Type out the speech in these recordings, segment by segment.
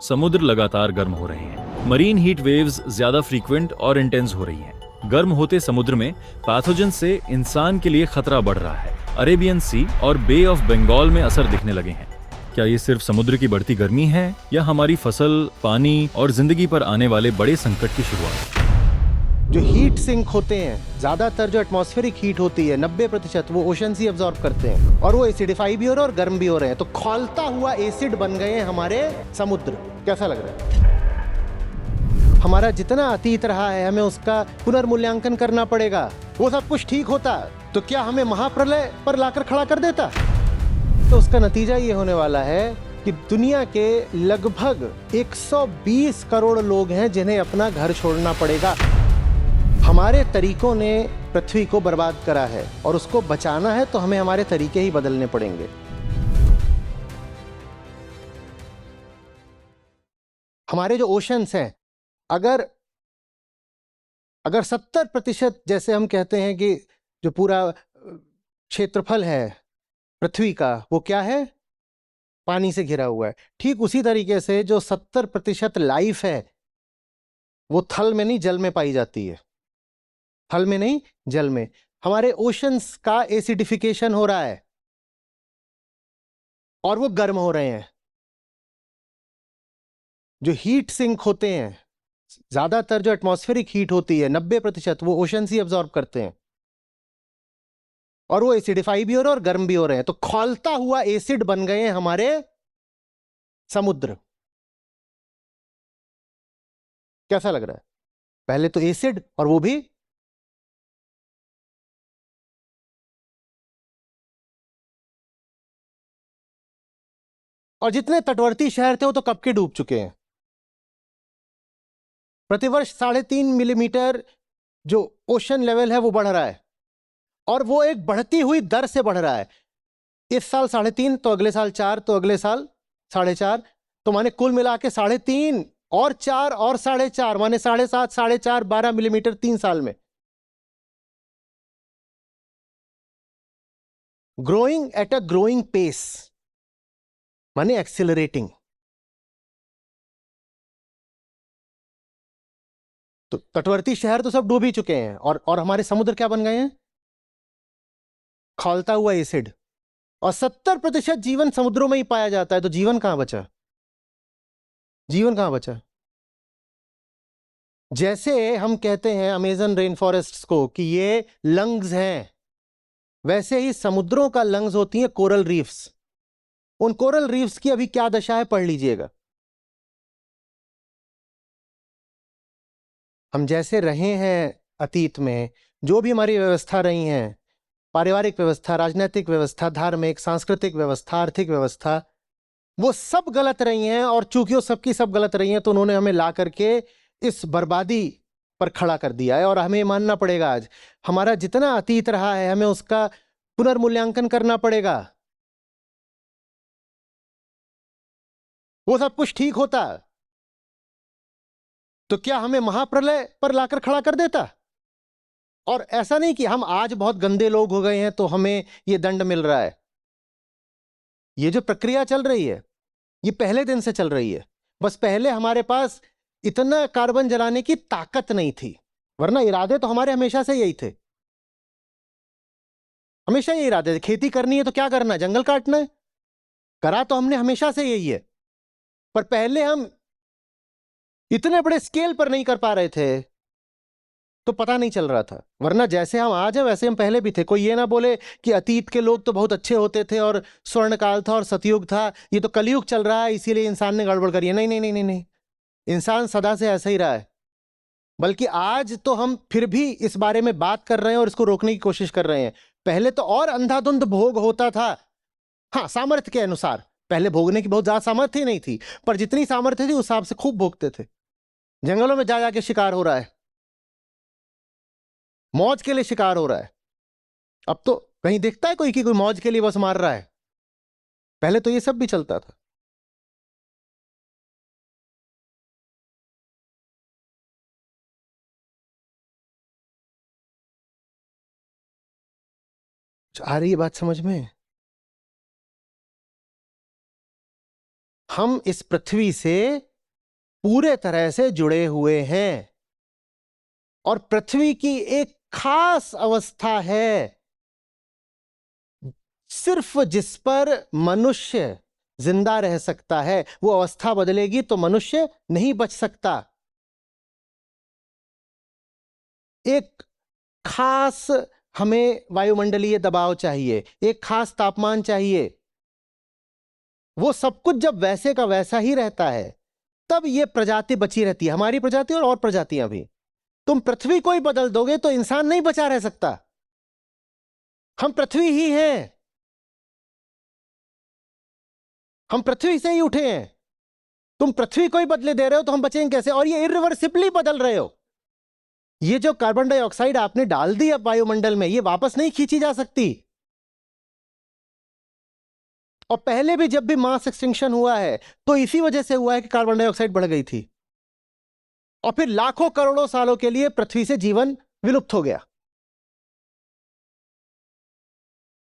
समुद्र लगातार गर्म हो रहे हैं। मरीन हीट वेव्स ज्यादा फ्रीक्वेंट और इंटेंस हो रही हैं। गर्म होते समुद्र में पैथोजन से इंसान के लिए खतरा बढ़ रहा है। अरेबियन सी और बे ऑफ बंगाल में असर दिखने लगे हैं। क्या ये सिर्फ समुद्र की बढ़ती गर्मी है या हमारी फसल, पानी और जिंदगी पर आने वाले बड़े संकट की शुरुआत? जो हीट सिंक होते हैं, ज्यादातर जो एटमॉस्फेरिक हीट होती है 90% वो ओशन ही अब्जॉर्ब करते हैं और वो एसिडिफाई भी हो रहे हैं और गर्म भी हो रहे हैं। तो खौलता हुआ एसिड बन गए हैं हमारे समुद्र। कैसा लग रहा है? हमारा जितना अतीत रहा है हमें उसका पुनर्मूल्यांकन करना पड़ेगा। वो सब कुछ ठीक होता तो क्या हमें महाप्रलय पर लाकर खड़ा कर देता? तो उसका नतीजा ये होने वाला है कि दुनिया के लगभग 120 करोड़ लोग हैं जिन्हें अपना घर छोड़ना पड़ेगा। हमारे तरीकों ने पृथ्वी को बर्बाद करा है और उसको बचाना है तो हमें हमारे तरीके ही बदलने पड़ेंगे। हमारे जो ओशंस हैं, अगर 70% जैसे हम कहते हैं कि जो पूरा क्षेत्रफल है पृथ्वी का वो क्या है, पानी से घिरा हुआ है, ठीक उसी तरीके से जो 70% लाइफ है वो थल में नहीं जल में पाई जाती है। थल में नहीं, जल में। हमारे ओशंस का एसिडिफिकेशन हो रहा है और वो गर्म हो रहे हैं। जो हीट सिंक होते हैं, ज्यादातर जो एटमॉस्फेरिक हीट होती है 90% वो ओशंस ही अब्जॉर्ब करते हैं और वो एसिडिफाई भी हो रहे हैं और गर्म भी हो रहे हैं। तो खौलता हुआ एसिड बन गए हैं हमारे समुद्र। कैसा लग रहा है? पहले तो एसिड और वो भी और जितने तटवर्ती शहर थे वो तो कब के डूब चुके हैं। प्रतिवर्ष 3.5 मिलीमीटर जो ओशन लेवल है वो बढ़ रहा है और वो एक बढ़ती हुई दर से बढ़ रहा है। इस साल 3.5, तो अगले साल 4, तो अगले साल 4.5, तो माने कुल मिला के 3.5 और 4 और 4.5 माने 7.5, 4.5, 12 मिलीमीटर 3 साल में। Growing at a growing pace माने एक्सिलरेटिंग। तो तटवर्ती शहर तो सब डूब ही चुके हैं और हमारे समुद्र क्या बन गए हैं? खौलता हुआ एसिड। और 70% जीवन समुद्रों में ही पाया जाता है। तो जीवन कहां बचा? जीवन कहां बचा? जैसे हम कहते हैं अमेजन रेन फॉरेस्ट को कि ये लंग्स हैं, वैसे ही समुद्रों का लंग्स होती हैं कोरल रीफ्स। उन कोरल रीफ्स की अभी क्या दशा है पढ़ लीजिएगा। हम जैसे रहे हैं अतीत में, जो भी हमारी व्यवस्था रही हैं, पारिवारिक व्यवस्था, राजनीतिक व्यवस्था, धार्मिक, सांस्कृतिक व्यवस्था, आर्थिक व्यवस्था, वो सब गलत रही हैं और चूंकि वो सबकी सब गलत रही हैं तो उन्होंने हमें ला करके इस बर्बादी पर खड़ा कर दिया है। और हमें मानना पड़ेगा आज हमारा जितना अतीत रहा है हमें उसका पुनर्मूल्यांकन करना पड़ेगा। वो सब कुछ ठीक होता तो क्या हमें महाप्रलय पर लाकर खड़ा कर देता? और ऐसा नहीं कि हम आज बहुत गंदे लोग हो गए हैं तो हमें ये दंड मिल रहा है। ये जो प्रक्रिया चल रही है ये पहले दिन से चल रही है। बस पहले हमारे पास इतना कार्बन जलाने की ताकत नहीं थी, वरना इरादे तो हमारे हमेशा से यही थे। हमेशा यही इरादे थे, खेती करनी है तो क्या करना है? जंगल काटना है। करा तो हमने हमेशा से यही है, पर पहले हम इतने बड़े स्केल पर नहीं कर पा रहे थे तो पता नहीं चल रहा था। वरना जैसे हम आज हैं वैसे हम पहले भी थे। कोई ये ना बोले कि अतीत के लोग तो बहुत अच्छे होते थे और स्वर्ण काल था और सतयुग था, ये तो कलयुग चल रहा है इसीलिए इंसान ने गड़बड़ करी है। नहीं नहीं नहीं नहीं नहीं, इंसान सदा से ऐसा ही रहा है। बल्कि आज तो हम फिर भी इस बारे में बात कर रहे हैं और इसको रोकने की कोशिश कर रहे हैं। पहले तो और अंधाधुंध भोग होता था। हाँ, सामर्थ्य के अनुसार। पहले भोगने की बहुत ज्यादा सामर्थ्य ही नहीं थी, पर जितनी सामर्थ्य थी उस हिसाब से खूब भोगते थे। जंगलों में जा जाके शिकार हो रहा है, मौज के लिए शिकार हो रहा है। अब तो कहीं दिखता है कोई कि कोई मौज के लिए बस मार रहा है? पहले तो ये सब भी चलता था। आ रही है बात समझ में? हम इस पृथ्वी से पूरे तरह से जुड़े हुए हैं और पृथ्वी की एक खास अवस्था है सिर्फ जिस पर मनुष्य जिंदा रह सकता है। वो अवस्था बदलेगी तो मनुष्य नहीं बच सकता। एक खास हमें वायुमंडलीय दबाव चाहिए, एक खास तापमान चाहिए। वो सब कुछ जब वैसे का वैसा ही रहता है तब ये प्रजाति बची रहती है, हमारी प्रजाति और प्रजातियां भी। तुम पृथ्वी को ही बदल दोगे तो इंसान नहीं बचा रह सकता। हम पृथ्वी ही हैं, हम पृथ्वी से ही उठे हैं। तुम पृथ्वी को ही बदले दे रहे हो तो हम बचेंगे कैसे? और ये इरिवर्सिबली बदल रहे हो। ये जो कार्बन डाइऑक्साइड आपने डाल दी अब वायुमंडल में, ये वापस नहीं खींची जा सकती। और पहले भी जब भी मास एक्सटिंक्शन हुआ है तो इसी वजह से हुआ है कि कार्बन डाइऑक्साइड बढ़ गई थी और फिर लाखों करोड़ों सालों के लिए पृथ्वी से जीवन विलुप्त हो गया।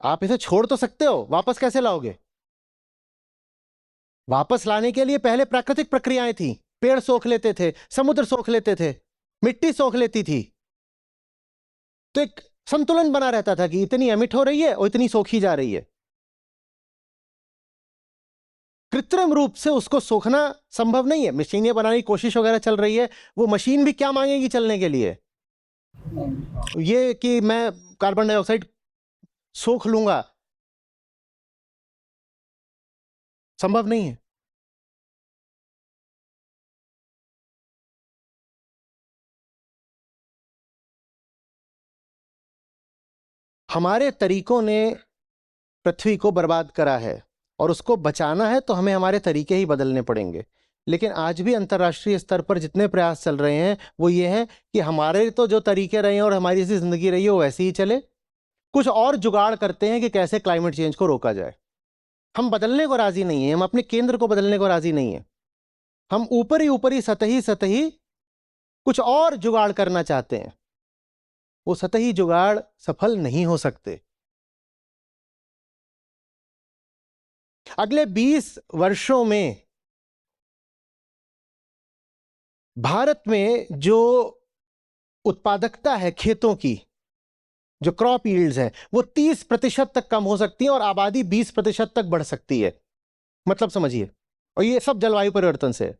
आप इसे छोड़ तो सकते हो, वापस कैसे लाओगे? वापस लाने के लिए पहले प्राकृतिक प्रक्रियाएं थी। पेड़ सोख लेते थे, समुद्र सोख लेते थे, मिट्टी सोख लेती थी, तो एक संतुलन बना रहता था कि इतनी एमिट हो रही है और इतनी सोखी जा रही है। कृत्रिम रूप से उसको सोखना संभव नहीं है। मशीनें बनाने की कोशिश वगैरह चल रही है। वो मशीन भी क्या मांगेगी चलने के लिए? ये कि मैं कार्बन डाइऑक्साइड सोख लूंगा, संभव नहीं है। हमारे तरीकों ने पृथ्वी को बर्बाद करा है और उसको बचाना है तो हमें हमारे तरीके ही बदलने पड़ेंगे। लेकिन आज भी अंतर्राष्ट्रीय स्तर पर जितने प्रयास चल रहे हैं वो ये हैं कि हमारे तो जो तरीके रहे हैं और हमारी जैसी जिंदगी रही है वो वैसे ही चले। कुछ और जुगाड़ करते हैं कि कैसे क्लाइमेट चेंज को रोका जाए। हम बदलने को राजी नहीं है, हम अपने केंद्र को बदलने को राजी नहीं है। हम ऊपरी सतही सतही कुछ और जुगाड़ करना चाहते हैं। वो सतही जुगाड़ सफल नहीं हो सकते। अगले 20 वर्षों में भारत में जो उत्पादकता है खेतों की, जो क्रॉप यील्ड्स हैं, वो 30% तक कम हो सकती है और आबादी 20% तक बढ़ सकती है। मतलब समझिए। और ये सब जलवायु परिवर्तन से।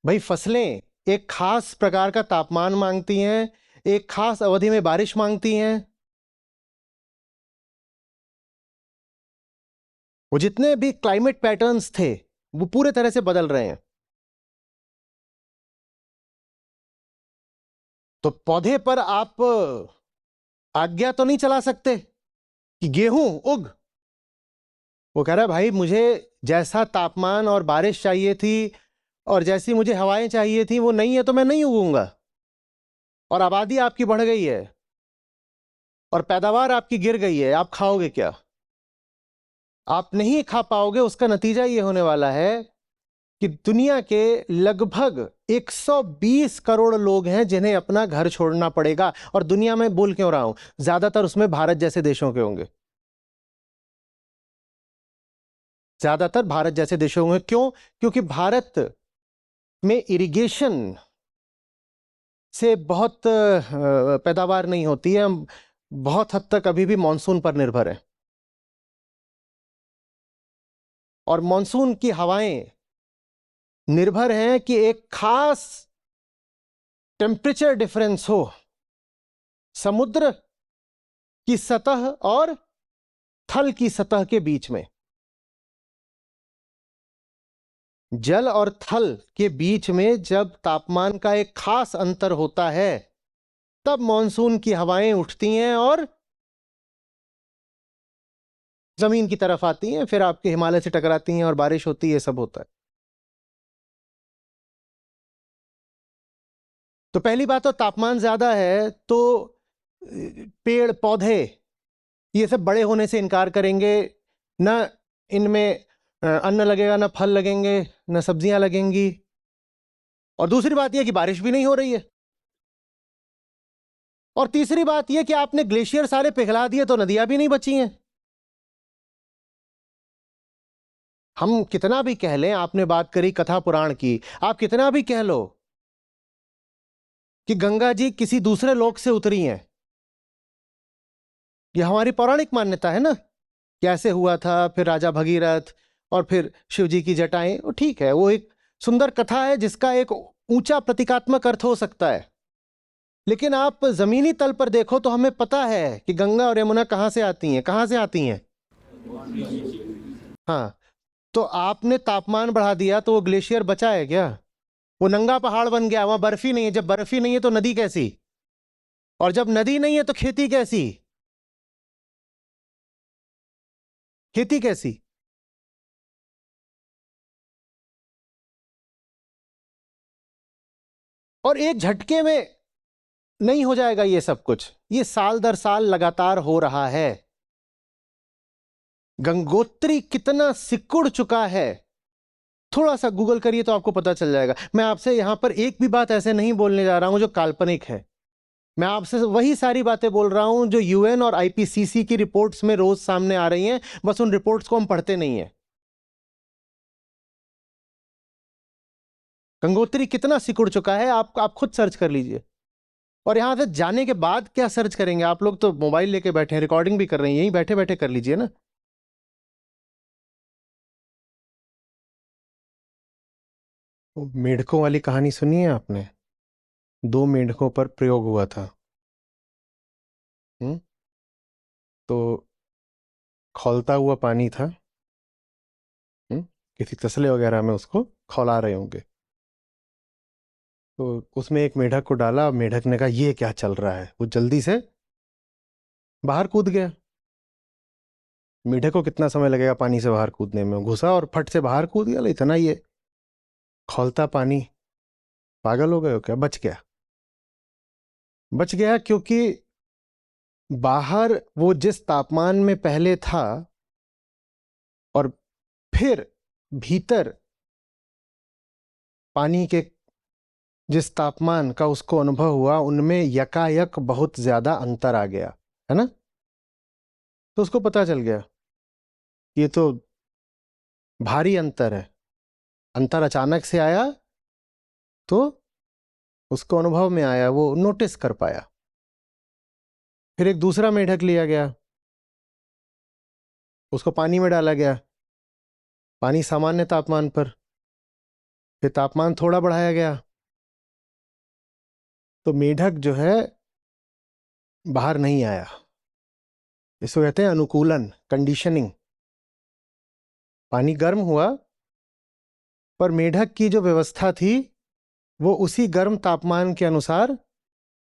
भाई फसलें एक खास प्रकार का तापमान मांगती हैं, एक खास अवधि में बारिश मांगती हैं। वो जितने भी क्लाइमेट पैटर्न्स थे वो पूरे तरह से बदल रहे हैं। तो पौधे पर आप आज्ञा तो नहीं चला सकते कि गेहूं उग। वो कह रहा है भाई मुझे जैसा तापमान और बारिश चाहिए थी और जैसी मुझे हवाएं चाहिए थी वो नहीं है तो मैं नहीं उगूंगा। और आबादी आपकी बढ़ गई है और पैदावार आपकी गिर गई है, आप खाओगे क्या? आप नहीं खा पाओगे। उसका नतीजा ये होने वाला है कि दुनिया के लगभग 120 करोड़ लोग हैं जिन्हें अपना घर छोड़ना पड़ेगा। और दुनिया में बोल क्यों रहा हूं, ज्यादातर उसमें भारत जैसे देशों के होंगे। ज्यादातर भारत जैसे देशों में। क्यों? क्योंकि भारत में इरिगेशन से बहुत पैदावार नहीं होती है। हम बहुत हद तक अभी भी मॉनसून पर निर्भर है और मॉनसून की हवाएं निर्भर हैं कि एक खास टेम्परेचर डिफरेंस हो समुद्र की सतह और थल की सतह के बीच में। जल और थल के बीच में जब तापमान का एक खास अंतर होता है तब मॉनसून की हवाएं उठती हैं और जमीन की तरफ आती हैं, फिर आपके हिमालय से टकराती हैं और बारिश होती है, सब होता है। तो पहली बात तो तापमान ज्यादा है तो पेड़ पौधे ये सब बड़े होने से इनकार करेंगे। ना इनमें अन्न लगेगा, ना फल लगेंगे, ना सब्जियां लगेंगी। और दूसरी बात यह कि बारिश भी नहीं हो रही है। और तीसरी बात यह कि आपने ग्लेशियर सारे पिघला दिए तो नदियां भी नहीं बची हैं। हम कितना भी कह लें, आपने बात करी कथा पुराण की, आप कितना भी कह लो कि गंगा जी किसी दूसरे लोक से उतरी हैं, यह हमारी पौराणिक मान्यता है ना, कैसे हुआ था, फिर राजा भगीरथ और फिर शिव जी की जटाएं, वो ठीक है, वो एक सुंदर कथा है जिसका एक ऊंचा प्रतीकात्मक अर्थ हो सकता है। लेकिन आप जमीनी तल पर देखो तो हमें पता है कि गंगा और यमुना कहां से आती हैं, कहां से आती हैं। हाँ, तो आपने तापमान बढ़ा दिया तो वो ग्लेशियर बचा है क्या? वो नंगा पहाड़ बन गया, वहां बर्फ ही नहीं है। जब बर्फ ही नहीं है तो नदी कैसी, और जब नदी नहीं है तो खेती कैसी, खेती कैसी? और एक झटके में नहीं हो जाएगा ये सब कुछ, ये साल दर साल लगातार हो रहा है। गंगोत्री कितना सिकुड़ चुका है, थोड़ा सा गूगल करिए तो आपको पता चल जाएगा। मैं आपसे यहां पर एक भी बात ऐसे नहीं बोलने जा रहा हूं जो काल्पनिक है, मैं आपसे वही सारी बातें बोल रहा हूं जो यूएन और आईपीसीसी की रिपोर्ट्स में रोज सामने आ रही हैं, बस उन रिपोर्ट्स को हम पढ़ते नहीं हैं। गंगोत्री कितना सिकुड़ चुका है, आप खुद सर्च कर लीजिए। और यहां से जाने के बाद क्या सर्च करेंगे, आप लोग तो मोबाइल लेके बैठे हैं, रिकॉर्डिंग भी कर रहे हैं, यहीं बैठे बैठे कर लीजिए ना। वो मेंढकों वाली कहानी सुनी है आपने? दो मेंढकों पर प्रयोग हुआ था। हम्म, तो खौलता हुआ पानी था। हम्म, किसी तसले वगैरह में उसको खौला रहे होंगे, तो उसमें एक मेढक को डाला। मेढक ने कहा ये क्या चल रहा है, वो जल्दी से बाहर कूद गया। मेढक को कितना समय लगेगा पानी से बाहर कूदने में, घुसा और फट से बाहर कूद गया। इतना ये खौलता पानी, पागल हो गए हो क्या? बच गया, बच गया क्योंकि बाहर वो जिस तापमान में पहले था और फिर भीतर पानी के जिस तापमान का उसको अनुभव हुआ, उनमें यकायक बहुत ज्यादा अंतर आ गया, है ना। तो उसको पता चल गया ये तो भारी अंतर है। अंतर अचानक से आया तो उसको अनुभव में आया, वो नोटिस कर पाया। फिर एक दूसरा मेढक लिया गया, उसको पानी में डाला गया, पानी सामान्य तापमान पर। फिर तापमान थोड़ा बढ़ाया गया, तो मेढक जो है बाहर नहीं आया। इसको कहते हैं अनुकूलन, कंडीशनिंग। पानी गर्म हुआ पर मेढक की जो व्यवस्था थी वो उसी गर्म तापमान के अनुसार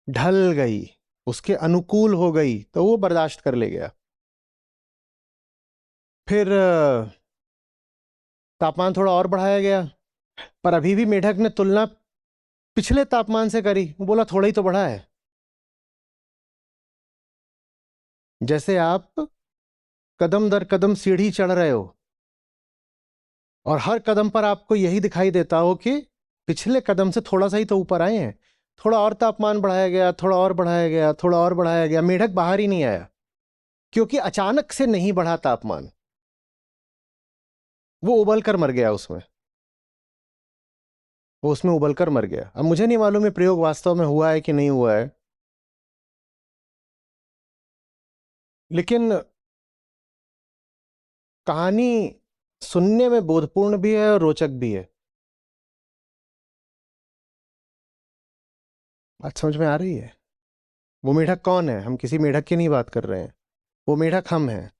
ढल गई, उसके अनुकूल हो गई, तो वो बर्दाश्त कर ले गया। फिर तापमान थोड़ा और बढ़ाया गया, पर अभी भी मेढक ने तुलना पिछले तापमान से करी। वो बोला थोड़ा ही तो बढ़ा है। जैसे आप कदम दर कदम सीढ़ी चढ़ रहे हो और हर कदम पर आपको यही दिखाई देता हो कि पिछले कदम से थोड़ा सा ही तो ऊपर आए हैं, थोड़ा और तापमान बढ़ाया गया, थोड़ा और बढ़ाया गया, थोड़ा और बढ़ाया गया, मेढक बाहर ही नहीं आया, क्योंकि अचानक से नहीं बढ़ा तापमान, वो उबल कर मर गया उसमें, वो उसमें उबल कर मर गया। अब मुझे नहीं मालूम ये प्रयोग वास्तव में हुआ है कि नहीं हुआ है, लेकिन कहानी सुनने में बोधपूर्ण भी है और रोचक भी है। बात समझ में आ रही है? वो मेढक कौन है? हम किसी मेढक की नहीं बात कर रहे हैं, वो मेढक हम हैं।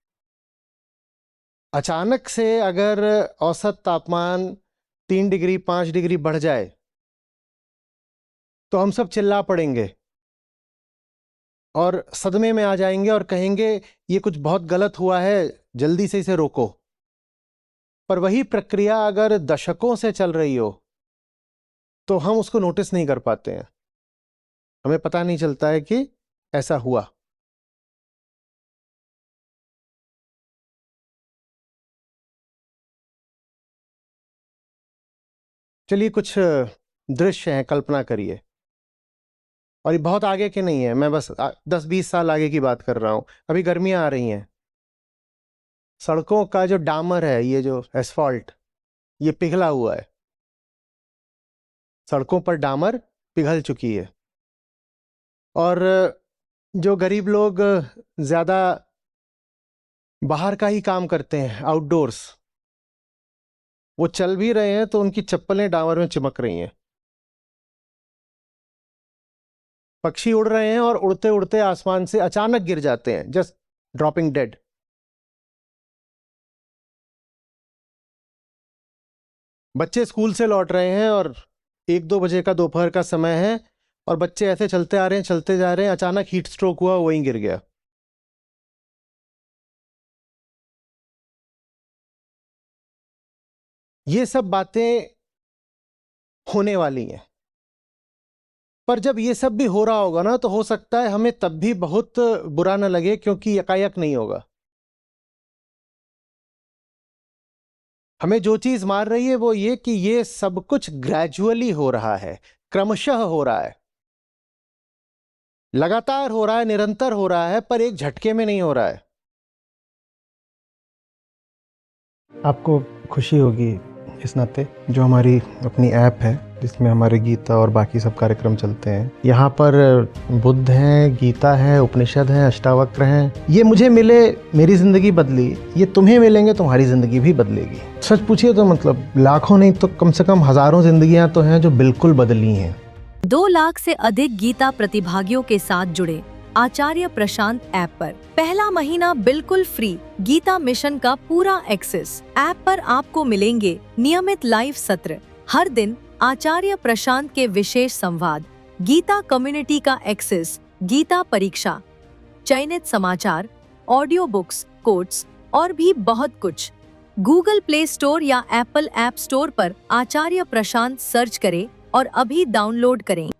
अचानक से अगर औसत तापमान 3 डिग्री 5 डिग्री बढ़ जाए तो हम सब चिल्ला पड़ेंगे और सदमे में आ जाएंगे और कहेंगे ये कुछ बहुत गलत हुआ है, जल्दी से इसे रोको। पर वही प्रक्रिया अगर दशकों से चल रही हो तो हम उसको नोटिस नहीं कर पाते हैं, हमें पता नहीं चलता है कि ऐसा हुआ। चलिए कुछ दृश्य हैं, कल्पना करिए। और ये बहुत आगे के नहीं है, मैं बस 10-20 साल आगे की बात कर रहा हूं। अभी गर्मियां आ रही हैं, सड़कों का जो डामर है, ये जो एसफॉल्ट, ये पिघला हुआ है। सड़कों पर डामर पिघल चुकी है। और जो गरीब लोग ज्यादा बाहर का ही काम करते हैं, आउटडोर्स, वो चल भी रहे हैं तो उनकी चप्पलें डामर में चिपक रही हैं। पक्षी उड़ रहे हैं और उड़ते उड़ते आसमान से अचानक गिर जाते हैं, जस्ट ड्रॉपिंग डेड। बच्चे स्कूल से लौट रहे हैं और 1-2 बजे का दोपहर का समय है, और बच्चे ऐसे चलते आ रहे हैं, चलते जा रहे हैं, अचानक हीट स्ट्रोक हुआ, वहीं गिर गया। ये सब बातें होने वाली हैं। पर जब ये सब भी हो रहा होगा ना, तो हो सकता है हमें तब भी बहुत बुरा न लगे, क्योंकि यकायक नहीं होगा। हमें जो चीज मार रही है वो ये कि ये सब कुछ ग्रेजुअली हो रहा है, क्रमशः हो रहा है, लगातार हो रहा है, निरंतर हो रहा है, पर एक झटके में नहीं हो रहा है। आपको खुशी होगी इस नाते, जो हमारी अपनी ऐप है जिसमें हमारे गीता और बाकी सब कार्यक्रम चलते हैं, यहाँ पर बुद्ध हैं, गीता है, उपनिषद हैं, अष्टावक्र हैं। ये मुझे मिले, मेरी ज़िंदगी बदली, ये तुम्हें मिलेंगे, तुम्हारी ज़िंदगी भी बदलेगी। सच पूछिए तो मतलब लाखों नहीं तो कम से कम हज़ारों ज़िंदगियाँ तो हैं जो बिल्कुल बदली हैं। 2 लाख से अधिक गीता प्रतिभागियों के साथ जुड़े आचार्य प्रशांत ऐप पर पहला महीना बिल्कुल फ्री गीता मिशन का पूरा एक्सेस। ऐप पर आपको मिलेंगे नियमित लाइव सत्र, हर दिन आचार्य प्रशांत के विशेष संवाद, गीता कम्युनिटी का एक्सेस, गीता परीक्षा, चयनित समाचार, ऑडियो बुक्स, कोट्स और भी बहुत कुछ। गूगल प्ले स्टोर या एप्पल ऐप स्टोर पर आचार्य प्रशांत सर्च करें और अभी डाउनलोड करें।